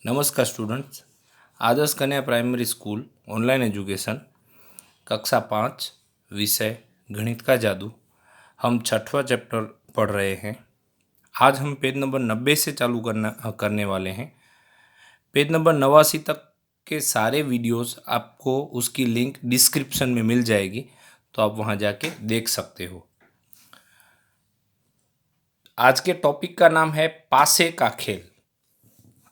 नमस्कार स्टूडेंट्स। आदर्श कन्या primary school online education कक्षा 5 विषय गणित का जादू हम 6वां चैप्टर पढ़ रहे हैं। आज हम पेज नंबर 90 से चालू करने वाले हैं। पेज नंबर 89 तक के सारे वीडियोस आपको उसकी लिंक डिस्क्रिप्शन में मिल जाएगी, तो आप वहां जाके देख सकते हो। आज के टॉपिक का नाम है पासे का खेल।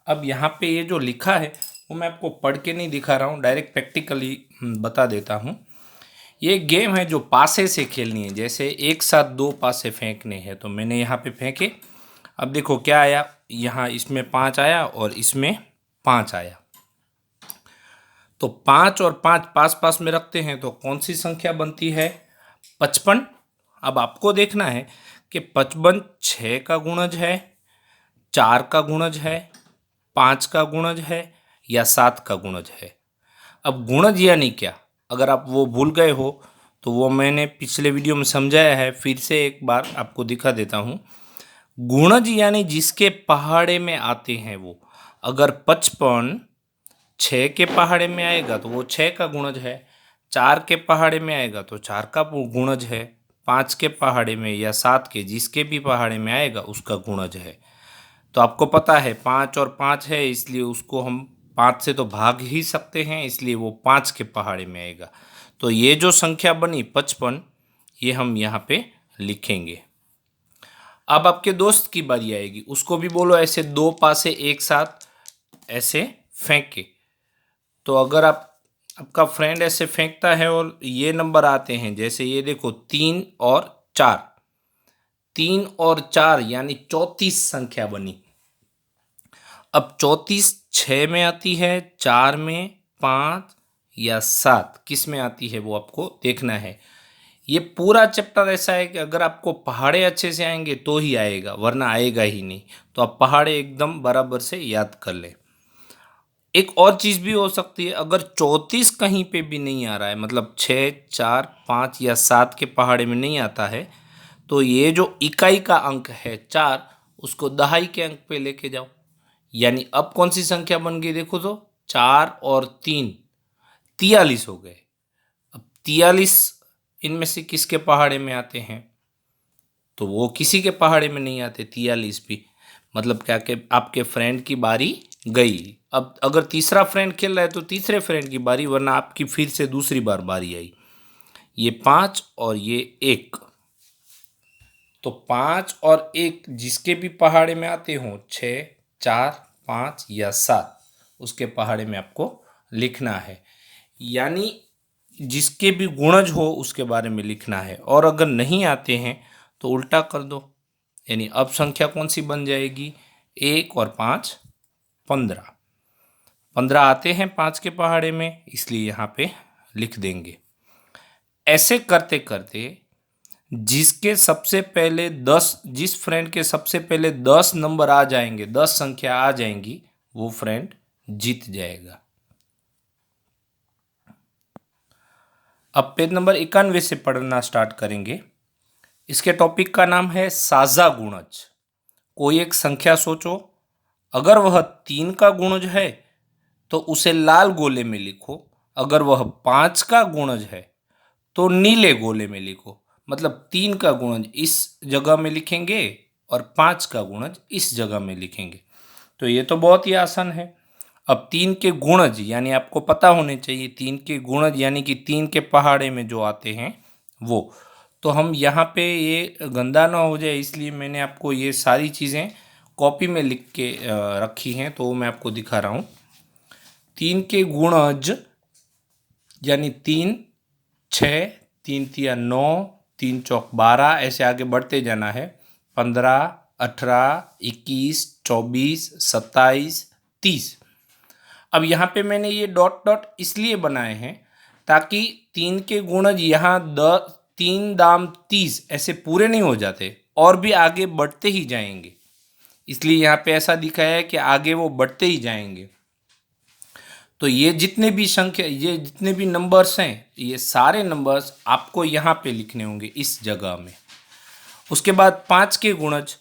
अब यहाँ पे ये जो लिखा है वो मैं आपको पढ़ के नहीं दिखा रहा हूँ, डायरेक्ट प्रैक्टिकली बता देता हूँ। ये गेम है जो पासे से खेलनी है। जैसे एक साथ 2 पासे फेंकने हैं, तो मैंने यहाँ पे फेंके। अब देखो क्या आया, यहाँ इसमें 5 आया और इसमें 5 आया। तो 5 और 5 पास पास में रखते हैं तो कौन सी संख्या बनती है? 55। अब आपको देखना है कि 55 6 का गुणज है, 4 का गुणज है, 5 का गुणज है या 7 का गुणज है। अब गुणज यानी क्या, अगर आप वो भूल गए हो तो वो मैंने पिछले वीडियो में समझाया है, फिर से एक बार आपको दिखा देता हूँ। गुणज यानी जिसके पहाड़े में आते हैं वो। अगर 55 6 के पहाड़े में आएगा तो वो 6 का गुणज है, 4 के पहाड़े में आएगा तो 4 का गुणज है, 5 के पहाड़े में या 7 के जिसके भी पहाड़े में आएगा उसका गुणज है। तो आपको पता है 5 और 5 है, इसलिए उसको हम 5 से तो भाग ही सकते हैं, इसलिए वो 5 के पहाड़े में आएगा। तो ये जो संख्या बनी 55, ये हम यहाँ पे लिखेंगे। अब आपके दोस्त की बारी आएगी, उसको भी बोलो ऐसे 2 पासे एक साथ ऐसे फेंके। तो अगर आपका फ्रेंड ऐसे फेंकता है और ये नंबर आते हैं, जैसे ये देखो 3 और 4, 3 और 4 यानी 34 संख्या बनी। अब 34 6 में आती है, 4 में, 5 या 7 किस में आती है वो आपको देखना है। ये पूरा चैप्टर ऐसा है कि अगर आपको पहाड़े अच्छे से आएंगे तो ही आएगा, वरना आएगा ही नहीं। तो आप पहाड़े एकदम बराबर से याद कर लें। एक और चीज़ भी हो सकती है, अगर 34 कहीं पे भी नहीं आ रहा है, मतलब 6 4 5 या 7 के पहाड़े में नहीं आता है, तो ये जो इकाई का अंक है 4, उसको दहाई के अंक पे लेके जाओ। यानी अब कौन सी संख्या बन गई देखो तो, 4 और 3 43 हो गए। अब 43 इनमें से किसके पहाड़े में आते हैं? तो वो किसी के पहाड़े में नहीं आते 43 भी। मतलब क्या कि आपके फ्रेंड की बारी गई। अब अगर तीसरा फ्रेंड खेल रहा है तो तीसरे फ्रेंड की बारी, वरना आपकी फिर से दूसरी बार बारी आई। ये 5 और ये 1, तो 5 और 1 जिसके भी पहाड़े में आते हों, 6 4 5 या 7, उसके पहाड़े में आपको लिखना है। यानी जिसके भी गुणज हो उसके बारे में लिखना है। और अगर नहीं आते हैं तो उल्टा कर दो। यानी अब संख्या कौन सी बन जाएगी? 1 और 5 15। 15 आते हैं 5 के पहाड़े में, इसलिए यहाँ पे लिख देंगे। ऐसे करते करते जिसके सबसे पहले 10, जिस फ्रेंड के सबसे पहले 10 नंबर आ जाएंगे, 10 संख्या आ जाएंगी, वो फ्रेंड जीत जाएगा। अब पेज नंबर 91 से पढ़ना स्टार्ट करेंगे। इसके टॉपिक का नाम है साझा गुणज। कोई एक संख्या सोचो, अगर वह 3 का गुणज है तो उसे लाल गोले में लिखो, अगर वह 5 का गुणज है तो नीले गोले में लिखो। मतलब 3 का गुणज इस जगह में लिखेंगे और 5 का गुणज इस जगह में लिखेंगे। तो ये तो बहुत ही आसान है। अब 3 के गुणज यानी आपको पता होने चाहिए, 3 के गुणज यानी कि 3 के पहाड़े में जो आते हैं वो। तो हम यहाँ पे ये गंदा ना हो जाए, इसलिए मैंने आपको ये सारी चीज़ें कॉपी में लिख के रखी हैं, तो मैं आपको दिखा रहा हूँ। 3 के गुणज यानी 3 6, 3 तिया 9, 3 चौक 12, ऐसे आगे बढ़ते जाना है। 15 18 21 24 27 30। अब यहाँ पे मैंने ये डॉट डॉट इसलिए बनाए हैं ताकि 3 के गुणज यहाँ 3 दाम 30 ऐसे पूरे नहीं हो जाते, और भी आगे बढ़ते ही जाएंगे, इसलिए यहाँ पे ऐसा दिखाया है कि आगे वो बढ़ते ही जाएंगे। तो ये जितने भी संख्या, ये जितने भी नंबर्स हैं, ये सारे नंबर्स आपको यहाँ पे लिखने होंगे इस जगह में। उसके बाद 5 के गुणज,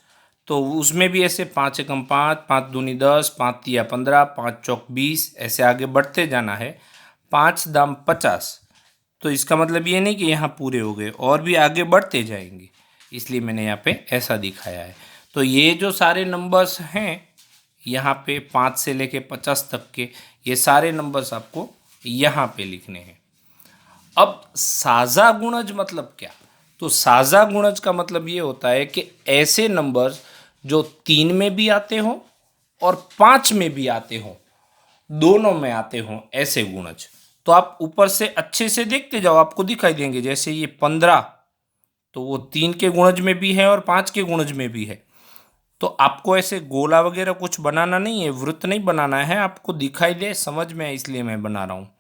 तो उसमें भी ऐसे 5 एकम 5, 5 दूनी 10, 5 तिया 15, 5 चौक 20, ऐसे आगे बढ़ते जाना है। 5 दाम 50। तो इसका मतलब ये नहीं कि यहाँ पूरे हो गए, और भी आगे बढ़ते जाएंगे, इसलिए मैंने यहाँ पे ऐसा दिखाया है। तो ये जो सारे नंबर्स हैं यहाँ पे 5 से लेके 50 तक के, ये सारे नंबर्स आपको यहाँ पे लिखने हैं। अब साझा गुणज मतलब क्या? तो साझा गुणज का मतलब ये होता है कि ऐसे नंबर्स जो 3 में भी आते हों और 5 में भी आते हों, दोनों में आते हों, ऐसे गुणज। तो आप ऊपर से अच्छे से देखते जाओ, आपको दिखाई देंगे। जैसे ये 15, तो वो 3 के गुणज में भी है और 5 के गुणज में भी है। तो आपको ऐसे गोला वगैरह कुछ बनाना नहीं है, वृत्त नहीं बनाना है, आपको दिखाई दे, समझ में आए, इसलिए मैं बना रहा हूँ।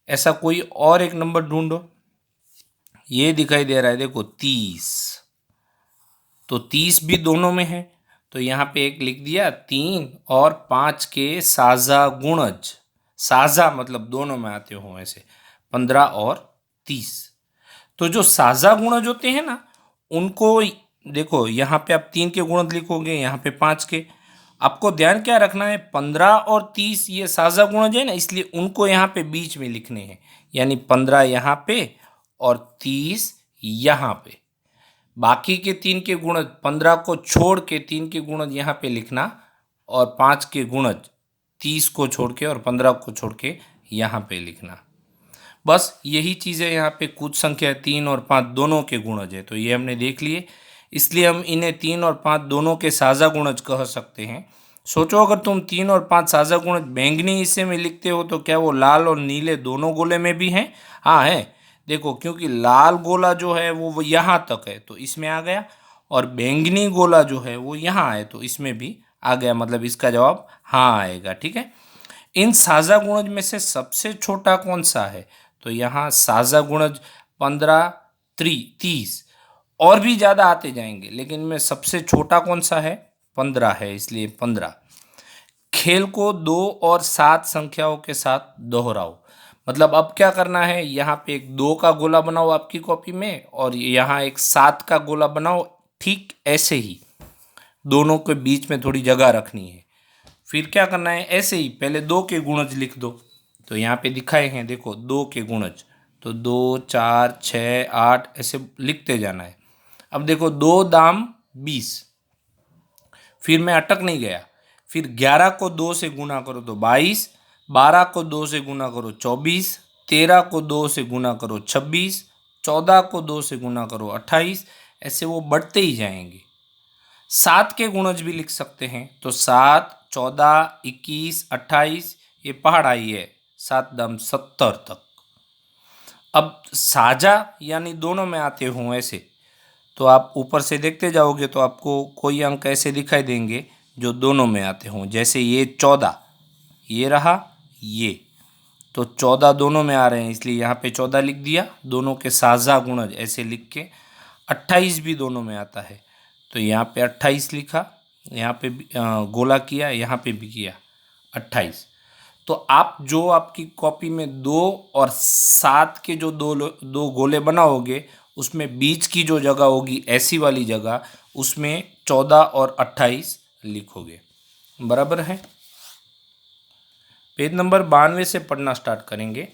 ऐसा कोई और एक नंबर ढूंढो। ये दिखाई दे रहा है, देखो 30, तो 30 भी दोनों में है। तो यहाँ पे एक लिख दिया, 3 और 5 के साझा गुणज। साझा मतलब दोनों में आते हो ऐसे, 15 और 30। तो जो साझा गुणज होते हैं ना, उनको देखो, यहाँ पे आप 3 के गुणज लिखोगे, यहाँ पे 5 के। आपको ध्यान क्या रखना है, 15 और 30 ये साझा गुणज है ना, इसलिए उनको यहाँ पे बीच में लिखने हैं। यानी 15 यहाँ पे और 30 यहाँ पे। बाकी के 3 के गुणज, 15 को छोड़ के 3 के गुणज यहाँ पे लिखना, और 5 के गुणज 30 को छोड़ के और 15 को छोड़ के यहाँ पे लिखना। बस यही चीज़ है। यहाँ पे कुछ संख्या 3 और 5 दोनों के गुणज है, तो ये हमने देख लिए, इसलिए हम इन्हें 3 और 5 दोनों के साझा गुणज कह सकते हैं। सोचो, अगर तुम 3 और 5 साझा गुणज बैंगनी हिस्से में लिखते हो, तो क्या वो लाल और नीले दोनों गोले में भी हैं? हाँ है। देखो, क्योंकि लाल गोला जो है वो यहाँ तक है, तो इसमें आ गया, और बैंगनी गोला जो है वो यहाँ है, तो इसमें भी आ गया। मतलब इसका जवाब हाँ आएगा। ठीक है। इन साझा गुणज में से सबसे छोटा कौन सा है? तो यहाँ साझा गुणज 15, 30 और भी ज़्यादा आते जाएंगे, लेकिन इनमें सबसे छोटा कौन सा है? 15 है, इसलिए 15। खेल को 2 और 7 संख्याओं के साथ दोहराओ। मतलब अब क्या करना है, यहाँ पे एक 2 का गोला बनाओ आपकी कॉपी में, और यहाँ एक 7 का गोला बनाओ। ठीक ऐसे ही दोनों के बीच में थोड़ी जगह रखनी है। फिर क्या करना है, ऐसे ही पहले 2 के गुणज लिख दो। तो यहाँ पे दिखाए हैं, देखो 2 के गुणज, तो 2, 4, 6, 8 ऐसे लिखते जाना है। अब देखो 2 दाम 20, फिर मैं अटक नहीं गया। फिर 11 को 2 से गुना करो तो 22, 12 को 2 से गुना करो 24, 13 को 2 से गुना करो 26, 14 को 2 से गुना करो 28, ऐसे वो बढ़ते ही जाएंगे। 7 के गुणज भी लिख सकते हैं, तो 7, 14, 21, 28, ये पहाड़ आई है, 7 दाम 70 तक। अब साझा यानी दोनों में आते हों ऐसे, तो आप ऊपर से देखते जाओगे तो आपको कोई अंक ऐसे दिखाई देंगे जो दोनों में आते हों। जैसे ये 14, ये रहा ये, तो 14 दोनों में आ रहे हैं, इसलिए यहाँ पे 14 लिख दिया, दोनों के साझा गुणज ऐसे लिख के। 28 भी दोनों में आता है, तो यहाँ पे 28 लिखा, यहाँ पे भी गोला किया, यहाँ पे भी किया 28। तो आप जो आपकी कॉपी में 2 और 7 के जो दो गोले बनाओगे, उसमें बीच की जो जगह होगी, ऐसी वाली जगह, उसमें 14 और 28 लिखोगे। बराबर है। पेज नंबर 92 से पढ़ना स्टार्ट करेंगे।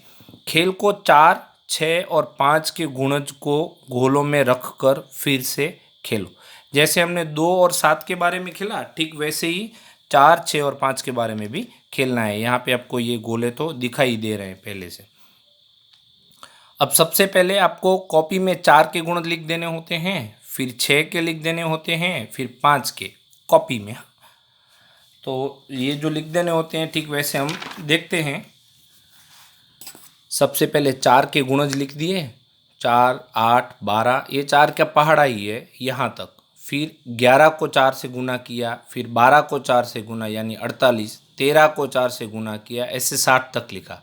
खेल को 4, 6 और 5 के गुणज को गोलों में रखकर फिर से खेलो। जैसे हमने 2 और 7 के बारे में खेला, ठीक वैसे ही 4, 6 और 5 के बारे में भी खेलना है। यहाँ पे आपको ये गोले तो दिखाई दे रहे हैं पहले से। अब सबसे पहले आपको कॉपी में 4 के गुणज लिख देने होते हैं, फिर 6 के लिख देने होते हैं, फिर 5 के कॉपी में। तो ये जो लिख देने होते हैं, ठीक वैसे हम देखते हैं। सबसे पहले 4 के गुणज लिख दिए, 4, 8, 12, ये 4 का पहाड़ा ही है यहाँ तक। फिर 11 को 4 से गुना किया, फिर 12 को 4 से गुना यानी 48, 13 को 4 से गुना किया, ऐसे 60 तक लिखा।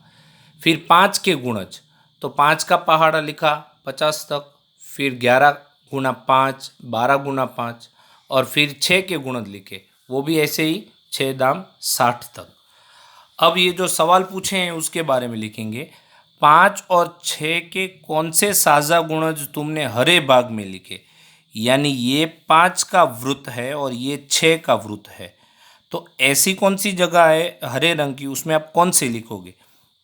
फिर 5 के गुणज, तो 5 का पहाड़ा लिखा 50 तक, फिर 11 गुना 5, 12 गुना 5, और फिर 6 के गुणज लिखे, वो भी ऐसे ही 6 दाम 60 तक। अब ये जो सवाल पूछे हैं उसके बारे में लिखेंगे। 5 और 6 के कौन से साझा गुणज तुमने हरे भाग में लिखे? यानी ये 5 का वृत्त है और ये 6 का वृत्त है। तो ऐसी कौन सी जगह है हरे रंग की, उसमें आप कौन से लिखोगे?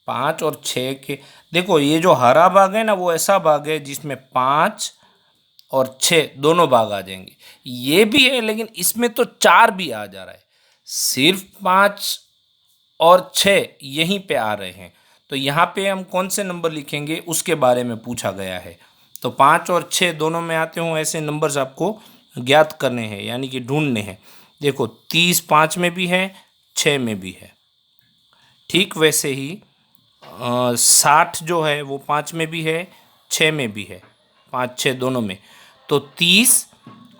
5 और 6 के, देखो ये जो हरा भाग है ना वो ऐसा भाग है जिसमें 5 और 6 दोनों भाग आ जाएंगे। ये भी है लेकिन इसमें तो 4 भी आ जा रहा है, सिर्फ 5 और 6 यहीं पे आ रहे हैं। तो यहाँ पे हम कौन से नंबर लिखेंगे उसके बारे में पूछा गया है। तो 5 और 6 दोनों में आते हों ऐसे नंबर्स आपको ज्ञात करने हैं, यानी कि ढूंढने हैं। देखो 30 5 में भी है, 6 में भी है। ठीक वैसे ही 60 जो है वो 5 में भी है, 6 में भी है, 5 6 दोनों में। तो 30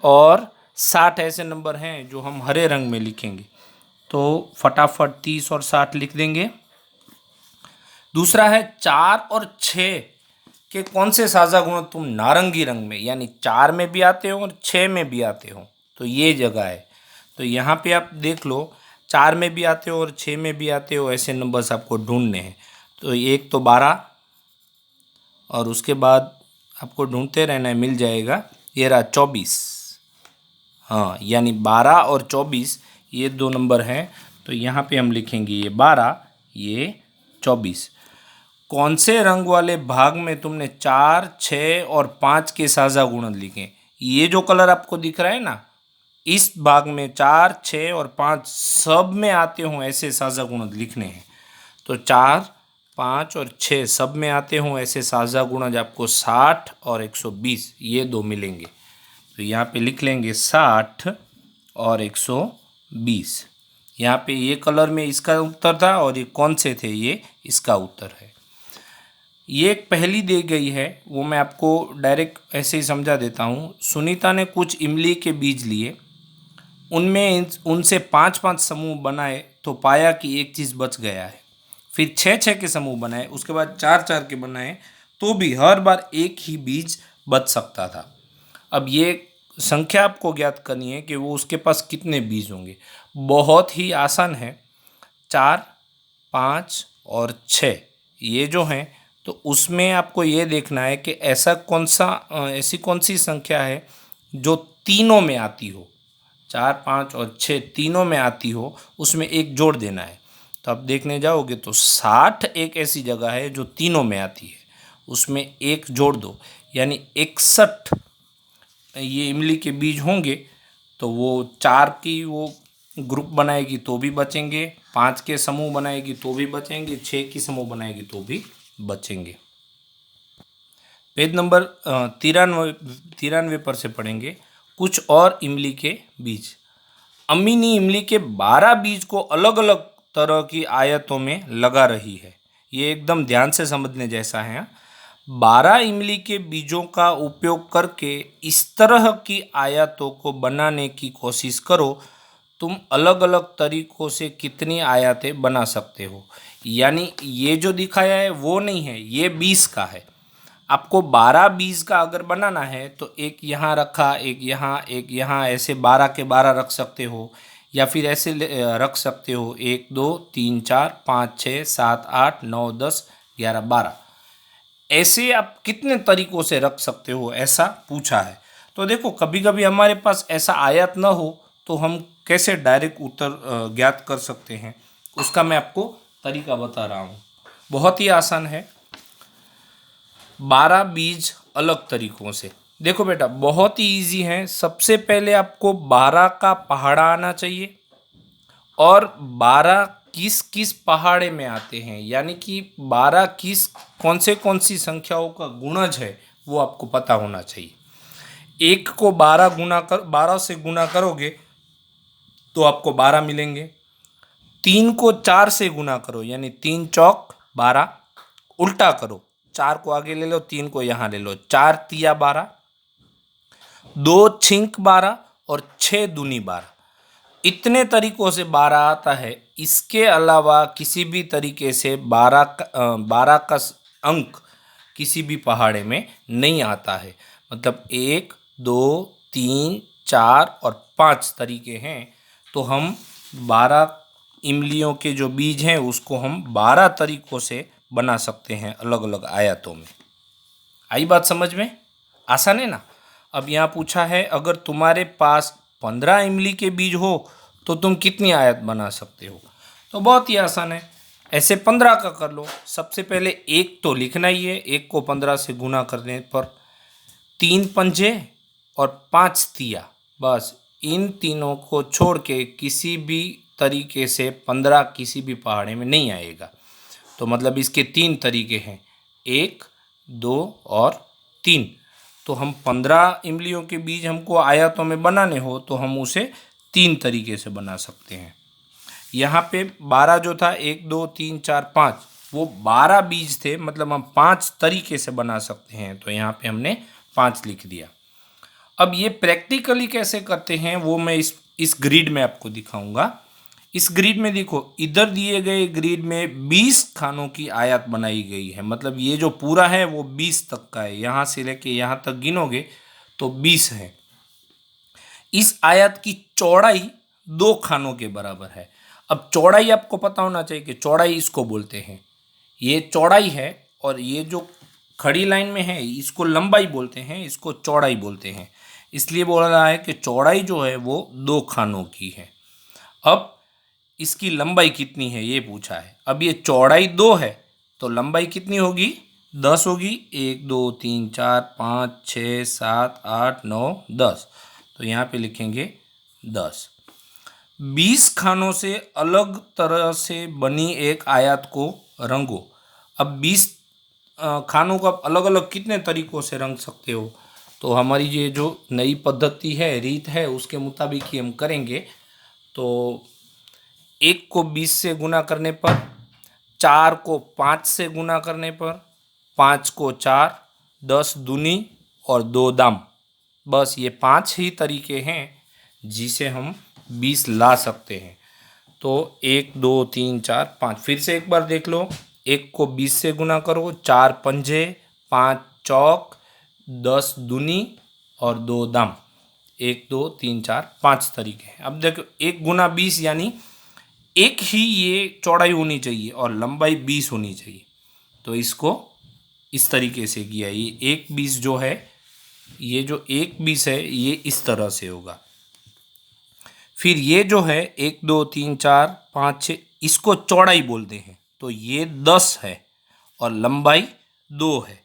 और 60 ऐसे नंबर हैं जो हम हरे रंग में लिखेंगे। तो फटाफट 30 और 60 लिख देंगे। दूसरा है 4 और 6 के कौन से साझा गुण तुम नारंगी रंग में, यानी 4 में भी आते हो और 6 में भी आते हो, तो ये जगह है। तो यहाँ पे आप देख लो 4 में भी आते हो और 6 में भी आते हो, ऐसे नंबर्स आपको ढूंढने हैं। तो एक तो 12 और उसके बाद आपको ढूंढते रहना है, मिल जाएगा। ये रहा 24। हाँ, यानी 12 और 24 ये दो नंबर हैं। तो यहाँ पे हम लिखेंगे ये 12, ये 24। कौन से रंग वाले भाग में तुमने 4 6 और 5 के साझा गुणन लिखे? ये जो कलर आपको दिख रहा है ना, इस भाग में 4 6 और 5 सब में आते हों ऐसे साझा गुणन लिखने हैं। तो 4 5 और 6 सब में आते हों ऐसे साझा गुणज आपको 60 और 120 ये दो मिलेंगे। तो यहाँ पे लिख लेंगे 60 और 120। यहाँ पे ये कलर में इसका उत्तर था और ये कौन से थे, ये इसका उत्तर है। ये एक पहेली दी गई है, वो मैं आपको डायरेक्ट ऐसे ही समझा देता हूँ। सुनीता ने कुछ इमली के बीज लिए, उनमें उनसे 5 5 समूह बनाए तो पाया कि एक चीज़ बच गया है। फिर 6 6 के समूह बनाए, उसके बाद 4 4 के बनाए, तो भी हर बार एक ही बीज बच सकता था। अब ये संख्या आपको ज्ञात करनी है कि वो उसके पास कितने बीज होंगे। बहुत ही आसान है। 4 5 और 6 ये जो हैं, तो उसमें आपको ये देखना है कि ऐसी कौन सी संख्या है जो तीनों में आती हो। 4 5 और 6 तीनों में आती हो, उसमें एक जोड़ देना है। तो आप देखने जाओगे तो 60 एक ऐसी जगह है जो तीनों में आती है, उसमें एक जोड़ दो, यानी 61 ये इमली के बीज होंगे। तो वो 4 की वो ग्रुप बनाएगी तो भी बचेंगे, 5 के समूह बनाएगी तो भी बचेंगे, 6 की समूह बनाएगी तो भी बचेंगे। पेज नंबर 93 पर से पढ़ेंगे कुछ और इमली के बीज। अमीनी इमली के 12 बीज को अलग अलग तरह की आयतों में लगा रही है। ये एकदम ध्यान से समझने जैसा है। 12 इमली के बीजों का उपयोग करके इस तरह की आयतों को बनाने की कोशिश करो। तुम अलग अलग तरीकों से कितनी आयतें बना सकते हो। यानी ये जो दिखाया है वो नहीं है, ये 20 का है। आपको 12 20 का अगर बनाना है तो एक यहाँ रखा, एक यहाँ, एक यहाँ, ऐसे 12 के 12 रख सकते हो, या फिर ऐसे रख सकते हो 1 2 3 4 5 6 7 8 9 10 11 12। ऐसे आप कितने तरीकों से रख सकते हो, ऐसा पूछा है। तो देखो कभी कभी हमारे पास ऐसा आयत न हो तो हम कैसे डायरेक्ट उत्तर ज्ञात कर सकते हैं, उसका मैं आपको तरीका बता रहा हूँ। बहुत ही आसान है। 12 बीज अलग तरीकों से, देखो बेटा बहुत ही इजी है। सबसे पहले आपको 12 का पहाड़ा आना चाहिए, और 12 किस किस पहाड़े में आते हैं, यानी कि 12 किस कौन सी संख्याओं का गुणज है वो आपको पता होना चाहिए। एक को 12 से गुना करोगे तो आपको 12 मिलेंगे। 3 को 4 से गुना करो, यानी 3 चौक 12। उल्टा करो, 4 को आगे ले लो, 3 को यहाँ ले लो, 4 तिया 12, 2 छिंक 12 और 6 दूनी 12। इतने तरीकों से 12 आता है। इसके अलावा किसी भी तरीके से 12 का अंक किसी भी पहाड़े में नहीं आता है। मतलब 1 2 3 4 और 5 तरीके हैं। तो हम 12 इमलियों के जो बीज हैं उसको हम 12 तरीकों से बना सकते हैं अलग अलग आयतों में। आई बात समझ में? आसान है ना? अब यहाँ पूछा है अगर तुम्हारे पास 15 इमली के बीज हो तो तुम कितनी आयत बना सकते हो। तो बहुत ही आसान है, ऐसे 15 का कर लो। सबसे पहले एक तो लिखना ही है, एक को 15 से गुना करने पर 3 पंजे और 5 तिया, बस इन तीनों को छोड़ के किसी भी तरीके से 15 किसी भी पहाड़े में नहीं आएगा। तो मतलब इसके 3 तरीके हैं, 1, 2 और 3। तो हम 15 इमलियों के बीज हमको आयतों में बनाने हो तो हम उसे 3 तरीके से बना सकते हैं। यहाँ पे 12 जो था 1, 2, 3, 4, 5, वो 12 बीज थे, मतलब हम 5 तरीके से बना सकते हैं। तो यहाँ पे हमने 5 लिख दिया। अब ये प्रैक्टिकली कैसे करते हैं वो मैं इस ग्रिड में आपको दिखाऊंगा। इस ग्रिड में देखो, इधर दिए गए ग्रिड में 20 खानों की आयत बनाई गई है, मतलब ये जो पूरा है वो 20 तक का है, यहाँ से लेके यहाँ तक गिनोगे तो 20 है। इस आयत की चौड़ाई 2 खानों के बराबर है। अब चौड़ाई आपको पता होना चाहिए कि चौड़ाई इसको बोलते हैं, ये चौड़ाई है, और ये जो खड़ी लाइन में है इसको लंबाई बोलते हैं, इसको चौड़ाई बोलते हैं। इसलिए बोल रहा है कि चौड़ाई जो है वो 2 खानों की है। अब इसकी लंबाई कितनी है ये पूछा है। अब ये चौड़ाई 2 है तो लंबाई कितनी होगी, 10 होगी। 1, 2, 3, 4, 5, 6, 7, 8, 9, 10। तो यहाँ पे लिखेंगे 10। 20 खानों से अलग तरह से बनी एक आयत को रंगो। अब 20 खानों को आप अलग अलग कितने तरीक़ों से रंग सकते हो, तो हमारी ये जो नई पद्धति है, रीत है, उसके मुताबिक ही हम करेंगे। तो 1 को 20 से गुना करने पर, 4 को 5 से गुना करने पर, 5 को 4, 10 दूनी और 2 दाम, बस ये 5 ही तरीके हैं जिसे हम 20 ला सकते हैं। तो 1, 2, 3, 4, 5, फिर से एक बार देख लो। 1 को 20 से गुना करो, 4 पंजे, 5 चौक, 10 दूनी और 2 दाम। 1, 2, 3, 4, 5 तरीके हैं। अब देखो 1 गुना 20 यानी एक ही ये चौड़ाई होनी चाहिए और लंबाई 20 होनी चाहिए। तो इसको इस तरीके से किया। ये 1 20 जो है, ये जो 1 20 है ये इस तरह से होगा। फिर ये जो है 1, 2, 3, 4, 5, 6, इसको चौड़ाई बोलते हैं। तो ये 10 है और लंबाई 2 है।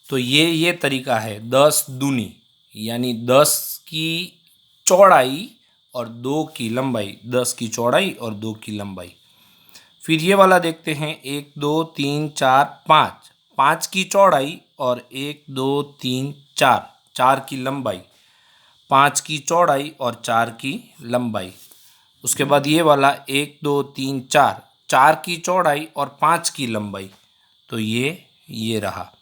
तो ये तरीका है 10 दूनी, यानी 10 की चौड़ाई और 2 की लंबाई, 10 की चौड़ाई और 2 की लंबाई। फिर ये वाला देखते हैं 1, 2, 3, 4, 5, 5 की चौड़ाई और 1, 2, 3, 4, 4 की लंबाई, 5 की चौड़ाई और 4 की लंबाई। उसके बाद ये वाला 1, 2, 3, 4, 4 की चौड़ाई और 5 की लंबाई। तो ये रहा।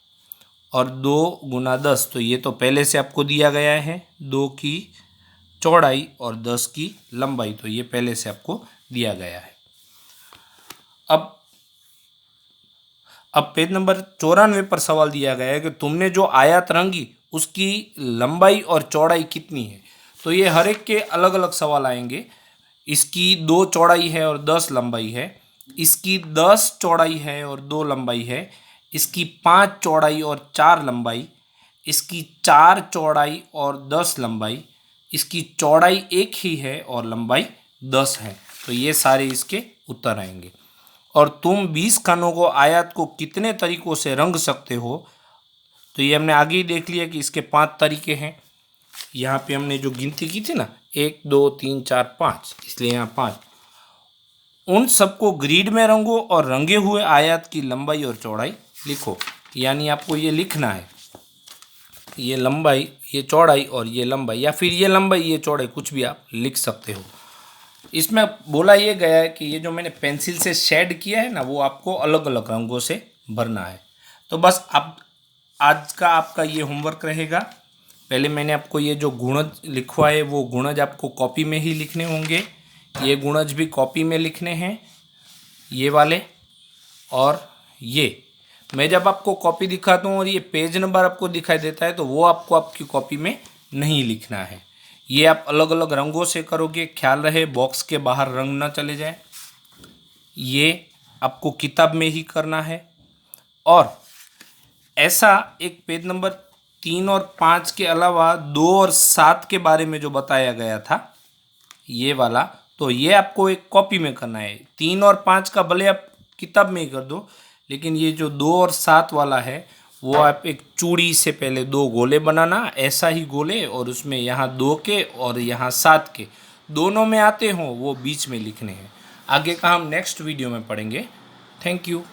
और 2 गुना 10, तो ये तो पहले से आपको दिया गया है, 2 की चौड़ाई और 10 की लंबाई, तो ये पहले से आपको दिया गया है। अब पेज नंबर 94 पर सवाल दिया गया है कि तुमने जो आयत रंगी उसकी लंबाई और चौड़ाई कितनी है। तो ये हर एक के अलग अलग सवाल आएंगे। इसकी 2 चौड़ाई है और 10 लंबाई है, इसकी 10 चौड़ाई है और 2 लंबाई है, इसकी 5 चौड़ाई और 4 लंबाई, इसकी 4 चौड़ाई और 10 लंबाई, इसकी चौड़ाई 1 ही है और लंबाई 10 है। तो ये सारे इसके उत्तर आएंगे। और तुम 20 खानों को आयत को कितने तरीक़ों से रंग सकते हो, तो ये हमने आगे ही देख लिया कि इसके 5 तरीके हैं। यहाँ पे हमने जो गिनती की थी ना, 1, 2, 3, 4, 5, इसलिए यहाँ 5। उन सबको ग्रिड में रंगो और रंगे हुए आयत की लंबाई और चौड़ाई लिखो। यानी आपको ये लिखना है, ये लंबाई, ये चौड़ाई और ये लंबाई, या फिर ये लंबाई ये चौड़ाई, कुछ भी आप लिख सकते हो। इसमें बोला ये गया है कि ये जो मैंने पेंसिल से शेड किया है ना, वो आपको अलग अलग रंगों से भरना है। तो बस अब आज का आपका ये होमवर्क रहेगा। पहले मैंने आपको ये जो गुणज लिखवाए वो गुणज आपको कॉपी में ही लिखने होंगे। ये गुणज भी कॉपी में लिखने हैं, ये वाले। और ये मैं जब आपको कॉपी दिखाता हूँ और ये पेज नंबर आपको दिखाई देता है तो वो आपको आपकी कॉपी में नहीं लिखना है। ये आप अलग अलग रंगों से करोगे, ख्याल रहे बॉक्स के बाहर रंग ना चले जाए। ये आपको किताब में ही करना है। और ऐसा एक पेज नंबर 3 और 5 के अलावा 2 और 7 के बारे में जो बताया गया था ये वाला, तो ये आपको एक कॉपी में करना है। 3 और 5 का भले आप किताब में ही कर दो, लेकिन ये जो 2 और 7 वाला है वो आप एक चूड़ी से पहले 2 गोले बनाना, ऐसा ही गोले, और उसमें यहाँ 2 के और यहाँ 7 के दोनों में आते हों वो बीच में लिखने हैं। आगे का हम नेक्स्ट वीडियो में पढ़ेंगे। Thank you.